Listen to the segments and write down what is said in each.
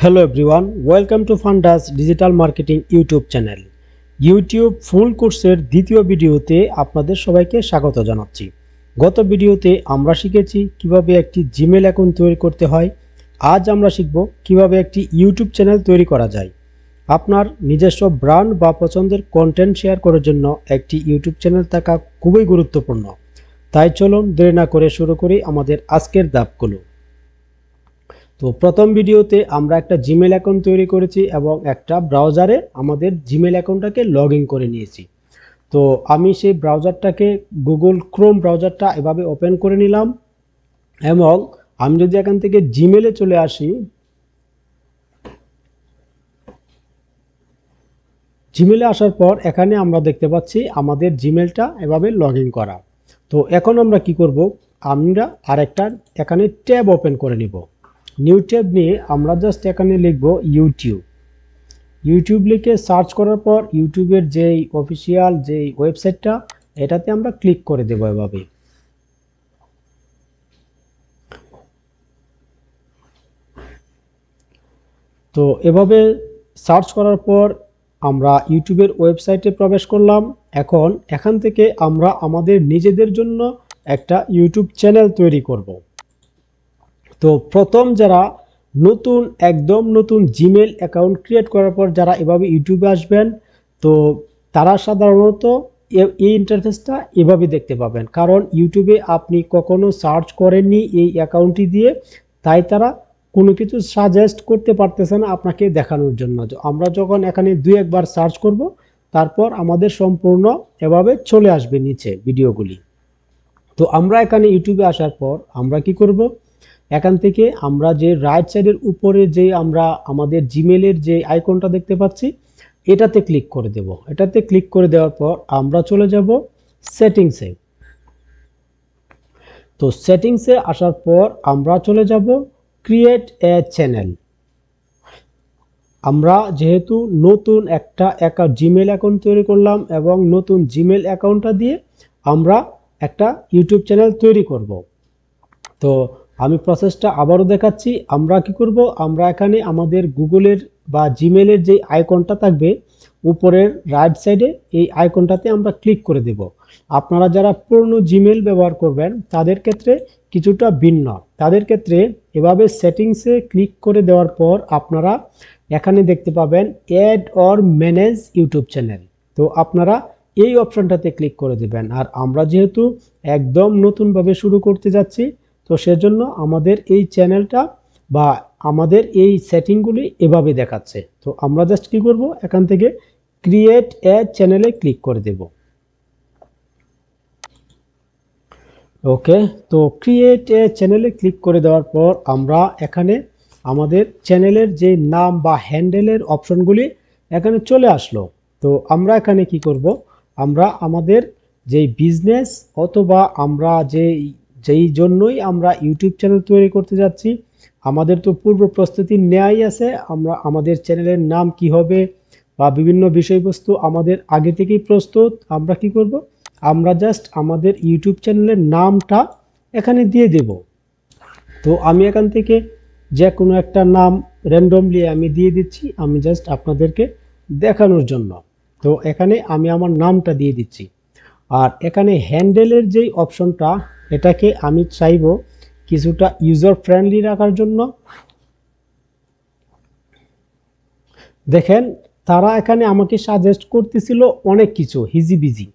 Hello everyone, welcome to Fundas Digital Marketing YouTube channel. YouTube ফুল কোর্সের দ্বিতীয় ভিডিওতে আপনাদের সবাইকে স্বাগত জানাচ্ছি। গত ভিডিওতে আমরা শিখেছি কিভাবে একটি জিমেল অ্যাকাউন্ট তৈরি করতে হয়। আজ আমরা শিখব কিভাবে একটি ইউটিউব চ্যানেল তৈরি করা যায়। আপনার নিজস্ব ব্র্যান্ড বা পছন্দের কন্টেন্ট শেয়ার করার জন্য একটি ইউটিউব চ্যানেল থাকা খুবই গুরুত্বপূর্ণ। তাই চলুন দেরি না করে শুরু করি আমাদের আজকের ধাপগুলো। তো প্রথম ভিডিওতে আমরা একটা জিমেল অ্যাকাউন্ট তৈরি করেছি এবং একটা ব্রাউজারে আমাদের জিমেল অ্যাকাউন্টটাকে লগ ইন করে নিয়েছি। তো আমি সেই ব্রাউজারটাকে গুগল ক্রোম ব্রাউজারটা এভাবে ওপেন করে নিলাম এবং আমি যদি এখান থেকে জিমেলে চলে আসি, জিমেলে আসার পর এখানে আমরা দেখতে পাচ্ছি আমাদের জিমেলটা এভাবে লগ ইন করা। তো এখন আমরা কি করব, আমরা আরেকটা এখানে ট্যাব ওপেন করে নিব। নিউ ট্যাব নিয়ে আমরা জাস্ট এখানে লিখব ইউটিউব লিখে সার্চ করার পর ইউটিউবের যেই অফিসিয়াল যেই ওয়েবসাইটটা এটাতে আমরা ক্লিক করে দেব এভাবে। তো এভাবে সার্চ করার পর আমরা ইউটিউবের ওয়েবসাইটে প্রবেশ করলাম। এখন এখান থেকে আমরা আমাদের নিজেদের জন্য একটা ইউটিউব চ্যানেল তৈরি করব। তো প্রথম যারা একদম নতুন জিমেল অ্যাকাউন্ট ক্রিয়েট করার পর যারা এভাবে ইউটিউবে আসবেন, তো তারা সাধারণত এই ইন্টারফেসটা এভাবে দেখতে পাবেন, কারণ ইউটিউবে আপনি কখনো সার্চ করেননি এই অ্যাকাউন্টটি দিয়ে, তাই তারা কোনো কিছু সাজেস্ট করতে পারতেছে না আপনাকে দেখানোর জন্য। আমরা যখন এখানে দুই একবার সার্চ করব, তারপর আমাদের সম্পূর্ণ এভাবে চলে আসবে নিচে ভিডিওগুলি। তো আমরা এখানে ইউটিউবে আসার পর আমরা কি করব, এখান থেকে আমরা যে রাইট সাইডের উপরে যে আমরা আমাদের জিমেলের যে আইকনটা দেখতে পাচ্ছি এটাতে ক্লিক করে দেব। এটাতে ক্লিক করে দেওয়ার পর আমরা চলে যাব সেটিংসে। তো সেটিংসে আসার পর আমরা চলে যাব ক্রিয়েট এ চ্যানেল। আমরা যেহেতু নতুন একটা জিমেল অ্যাকাউন্ট তৈরি করলাম এবং নতুন জিমেল অ্যাকাউন্টটা দিয়ে আমরা একটা ইউটিউব চ্যানেল তৈরি করব। তো আমি প্রসেসটা আবারও দেখাচ্ছি। আমরা কি করব, আমরা এখানে আমাদের গুগলের বা জিমেলের যে আইকনটা থাকবে উপরের রাইট সাইডে, এই আইকনটাতে আমরা ক্লিক করে দেব। আপনারা যারা পুরনো জিমেল ব্যবহার করবেন তাদের ক্ষেত্রে কিছুটা ভিন্ন। তাদের ক্ষেত্রে এভাবে সেটিংসে ক্লিক করে দেওয়ার পর আপনারা এখানে দেখতে পাবেন add or manage YouTube channel. তো আপনারা এই অপশনটাতে ক্লিক করে দেবেন। আর আমরা যেহেতু একদম নতুনভাবে শুরু করতে যাচ্ছি, তো সেজন্য আমাদের এই চ্যানেলটা বা আমাদের এই সেটিংগুলি এভাবে দেখাচ্ছে। তো আমরা জাস্ট কি করব, এখান থেকে ক্রিয়েট এ চ্যানেলে ক্লিক করে দেব। ওকে, তো ক্রিয়েট এ চ্যানেলে ক্লিক করে দেওয়ার পর আমরা এখানে আমাদের চ্যানেলের যে নাম বা হ্যান্ডেলের অপশনগুলি এখানে চলে আসলো। তো আমরা এখানে কি করব, আমরা আমাদের যেই বিজনেস অথবা আমরা যেই জন্যই আমরা ইউটিউব চ্যানেল তৈরি করতে যাচ্ছি, আমাদের তো পূর্ব প্রস্তুতি নেওয়াই আছে। আমরা আমাদের চ্যানেলের নাম কি হবে বা বিভিন্ন বিষয়বস্তু আমাদের আগে থেকেই প্রস্তুত। আমরা কি করব, আমরা জাস্ট আমাদের ইউটিউব চ্যানেলের নামটা এখানে দিয়ে দেব। তো আমি এখান থেকে যে কোনো একটা নাম র্যান্ডমলি আমি দিয়ে দিচ্ছি, আমি জাস্ট আপনাদেরকে দেখানোর জন্য। তো এখানে আমি আমার নামটা দিয়ে দিচ্ছি। আর এখানে হ্যান্ডেলের যেই অপশনটা এটাকে আমি চাইবো কিছুটা ইউজার ফ্রেন্ডলি রাখার জন্য। দেখেন তারা এখানে আমাকে সাজেস্ট করতেছিল অনেক কিছু হিজিবিজি।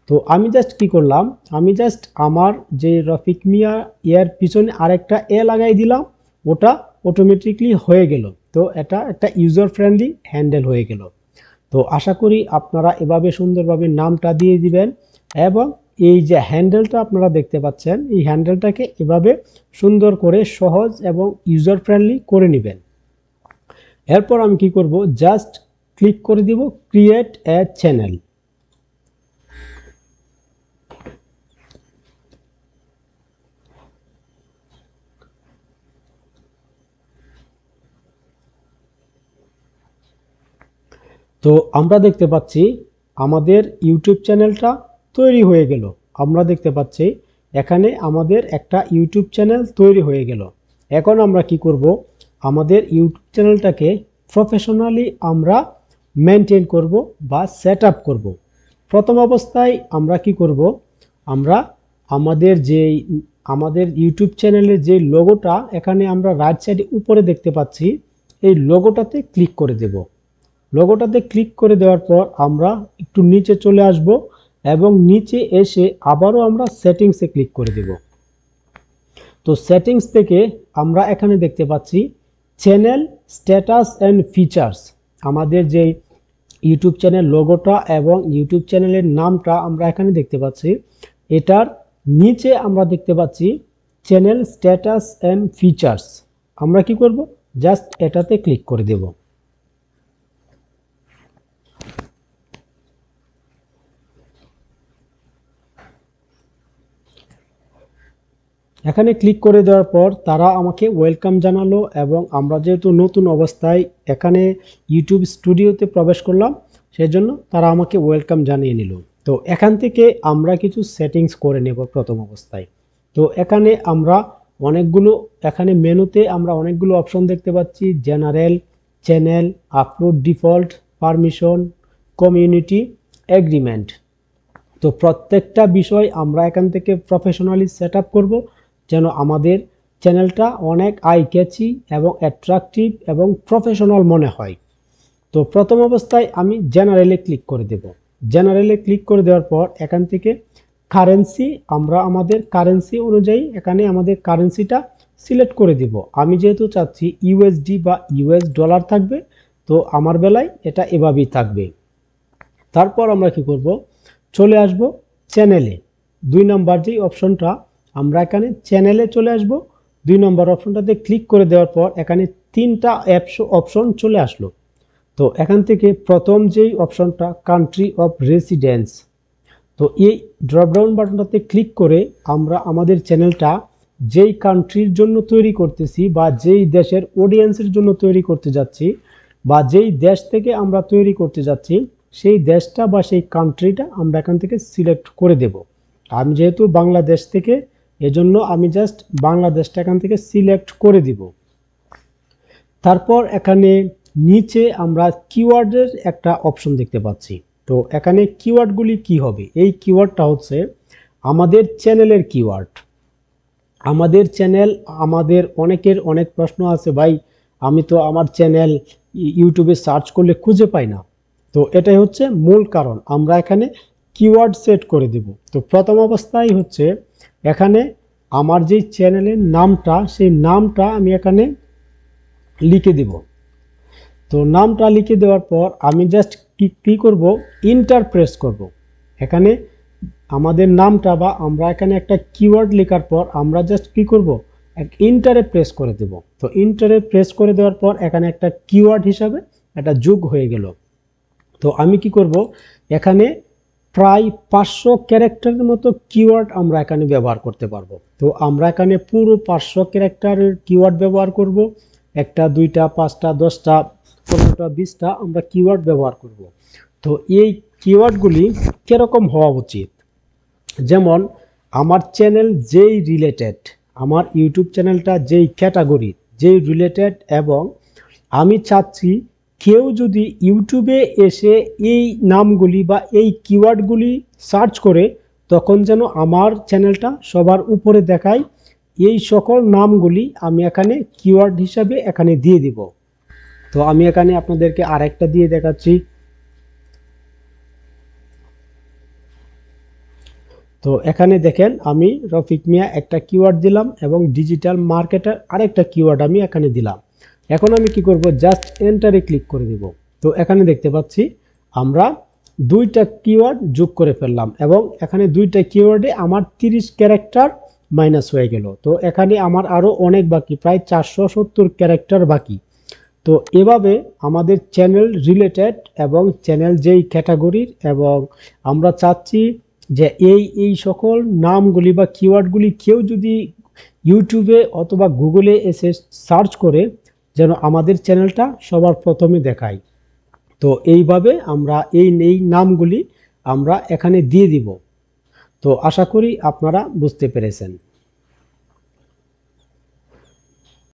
তো আমি জাস্ট কি করলাম, আমি জাস্ট আমার যে রফিক মিয়া এর পিছনে আরেকটা এ লাগাই দিলাম, ওটা অটোমেটিকলি হয়ে গেল। তো এটা একটা ইউজার ফ্রেন্ডলি হ্যান্ডেল হয়ে গেল। তো আশা করি আপনারা এভাবে সুন্দরভাবে নামটা দিয়ে দিবেন এবং এই যে হ্যান্ডেলটা আপনারা দেখতে পাচ্ছেন এই হ্যান্ডেলটাকে এভাবে সুন্দর করে সহজ এবং ইউজার ফ্রেন্ডলি করে নেবেন। এরপর আমি কি করব, জাস্ট ক্লিক করে দিব ক্রিয়েট এ চ্যানেল। তো আমরা দেখতে পাচ্ছি আমাদের ইউটিউব চ্যানেলটা তৈরি হয়ে গেল। আমরা দেখতে পাচ্ছি এখানে আমাদের একটা ইউটিউব চ্যানেল তৈরি হয়ে গেল। এখন আমরা কি করব, আমাদের ইউটিউব চ্যানেলটাকে প্রফেশনালি আমরা মেনটেন করব বা সেট আপ করবো। প্রথম অবস্থায় আমরা কি করব, আমরা আমাদের ইউটিউব চ্যানেলের যে লোগোটা এখানে আমরা রাইট সাইডে উপরে দেখতে পাচ্ছি, এই লোগোটাতে ক্লিক করে দেব। লোগোটাতে ক্লিক করে দেওয়ার পর আমরা একটু নিচে চলে আসব এবং নিচে এসে আবারও আমরা সেটিংসে ক্লিক করে দেব। তো সেটিংস থেকে আমরা এখানে দেখতে পাচ্ছি চ্যানেল স্ট্যাটাস অ্যান্ড ফিচার্স। আমাদের যে ইউটিউব চ্যানেল লোগোটা এবং ইউটিউব চ্যানেলের নামটা আমরা এখানে দেখতে পাচ্ছি, এটার নিচে আমরা দেখতে পাচ্ছি চ্যানেল স্ট্যাটাস অ্যান্ড ফিচার্স। আমরা কি করব, জাস্ট এটাতে ক্লিক করে দেব। এখানে ক্লিক করে দেওয়ার পর তারা আমাকে ওয়েলকাম জানালো এবং আমরা যেহেতু নতুন অবস্থায় এখানে ইউটিউব স্টুডিওতে প্রবেশ করলাম, সেজন্য তারা আমাকে ওয়েলকাম জানিয়ে নিল। তো এখান থেকে আমরা কিছু সেটিংস করে নেব প্রথম অবস্থায়। তো এখানে আমরা এখানে মেনুতে আমরা অনেকগুলো অপশন দেখতে পাচ্ছি, general, channel, upload default, permission, community, agreement. তো প্রত্যেকটা বিষয় আমরা এখান থেকে প্রফেশনালি সেট আপ করবো, যেন আমাদের চ্যানেলটা অনেক আই ক্যাচি এবং অ্যাট্রাকটিভ এবং প্রফেশনাল মনে হয়। তো প্রথম অবস্থায় আমি জেনারেলে ক্লিক করে দেব। জেনারেলে ক্লিক করে দেওয়ার পর এখান থেকে কারেন্সি, আমরা আমাদের কারেন্সি অনুযায়ী এখানে আমাদের কারেন্সিটা সিলেক্ট করে দিব। আমি যেহেতু চাচ্ছি ইউএসডি বা ইউএস ডলার থাকবে, তো আমার বেলায় এটা এভাবেই থাকবে। তারপর আমরা কি করব, চলে আসব চ্যানেলে। 2 নম্বর যেই অপশনটা, আমরা এখানে চ্যানেলে চলে আসব। 2 নম্বর অপশনটাতে ক্লিক করে দেওয়ার পর এখানে 3টা অপশন চলে আসলো। তো এখান থেকে প্রথম যেই অপশনটা কান্ট্রি অফ রেসিডেন্স, তো এই ড্রপডাউন বাটনটাতে ক্লিক করে আমরা আমাদের চ্যানেলটা যেই কান্ট্রির জন্য তৈরি করতেছি বা যেই দেশের অডিয়েন্সের জন্য তৈরি করতে যাচ্ছি বা যেই দেশ থেকে আমরা তৈরি করতে যাচ্ছি, সেই দেশটা বা সেই কান্ট্রিটা আমরা এখান থেকে সিলেক্ট করে দেব। আমি যেহেতু বাংলাদেশ থেকে, এজন্য আমি জাস্ট বাংলাদেশটা এখান থেকে সিলেক্ট করে দিব। তারপর এখানে নিচে আমরা কিওয়ার্ডের একটা অপশন দেখতে পাচ্ছি। তো এখানে কিওয়ার্ডগুলি কি হবে, এই কিওয়ার্ডটা হচ্ছে আমাদের চ্যানেলের কিওয়ার্ড। আমাদের চ্যানেল, আমাদের অনেকের অনেক প্রশ্ন আছে, ভাই আমি তো আমার চ্যানেল ইউটিউবে সার্চ করলে খুঁজে পাই না। তো এটাই হচ্ছে মূল কারণ, আমরা এখানে কিওয়ার্ড সেট করে দেব। তো প্রথম অবস্থায় হচ্ছে এখানে আমার যে চ্যানেলের নামটা, সেই নামটা আমি এখানে লিখে দেব। তো নামটা লিখে দেওয়ার পর আমি জাস্ট কি করব, ইন্টার প্রেস করব। এখানে আমাদের নামটা বা আমরা এখানে একটা কিওয়ার্ড লেখার পর আমরা জাস্ট কি করব, ইন্টারে প্রেস করে দেব। তো ইন্টারে প্রেস করে দেওয়ার পর এখানে একটা কিওয়ার্ড হিসাবে এটা যোগ হয়ে গেল। তো আমি কি করব, এখানে প্রায় 500 ক্যারেক্টারের মতো কিওয়ার্ড আমরা এখানে ব্যবহার করতে পারবো। তো আমরা এখানে পুরো 500 ক্যারেক্টারের কিওয়ার্ড ব্যবহার করব। 1টা 2টা 5টা 10টা 15টা 20টা আমরা কিওয়ার্ড ব্যবহার করব। তো এই কিওয়ার্ডগুলি কিরকম হওয়া উচিত, যেমন আমার চ্যানেল যেই রিলেটেড, আমার ইউটিউব চ্যানেলটা যেই ক্যাটাগরি, যেই রিলেটেড, এবং আমি চাচ্ছি কেউ যদি ইউটিউবে এসে এই নামগুলি বা এই কিওয়ার্ডগুলি সার্চ করে, তখন যেন আমার চ্যানেলটা সবার উপরে দেখায়। এই সকল নামগুলি আমি এখানে কিওয়ার্ড হিসাবে এখানে দিয়ে দিব। তো আমি এখানে আপনাদেরকে আরেকটা দিয়ে দেখাচ্ছি। তো এখানে দেখেন আমি রফিক মিয়া একটা কিওয়ার্ড দিলাম এবং ডিজিটাল মার্কেটার আরেকটা কিওয়ার্ড আমি এখানে দিলাম। এখন আমি কি করব, জাস্ট এন্টারে ক্লিক করে দেব। তো এখানে দেখতে পাচ্ছি আমরা 2টা কিওয়ার্ড যোগ করে ফেললাম এবং এখানে 2টা কিওয়ার্ডে আমার 30 ক্যারেক্টার মাইনাস হয়ে গেল। তো এখানে আমার আরও অনেক বাকি, প্রায় 470 ক্যারেক্টার বাকি। তো এভাবে আমাদের চ্যানেল রিলেটেড এবং চ্যানেল যেই ক্যাটাগরির, এবং আমরা চাচ্ছি যে এই সকল নামগুলি বা কিওয়ার্ডগুলি কেউ যদি ইউটিউবে অথবা গুগলে এসে সার্চ করে, যেন আমাদের চ্যানেলটা সবার প্রথমে দেখায়। তো এইভাবে আমরা এই নামগুলি আমরা এখানে দিয়ে দিব। তো আশা করি আপনারা বুঝতে পেরেছেন।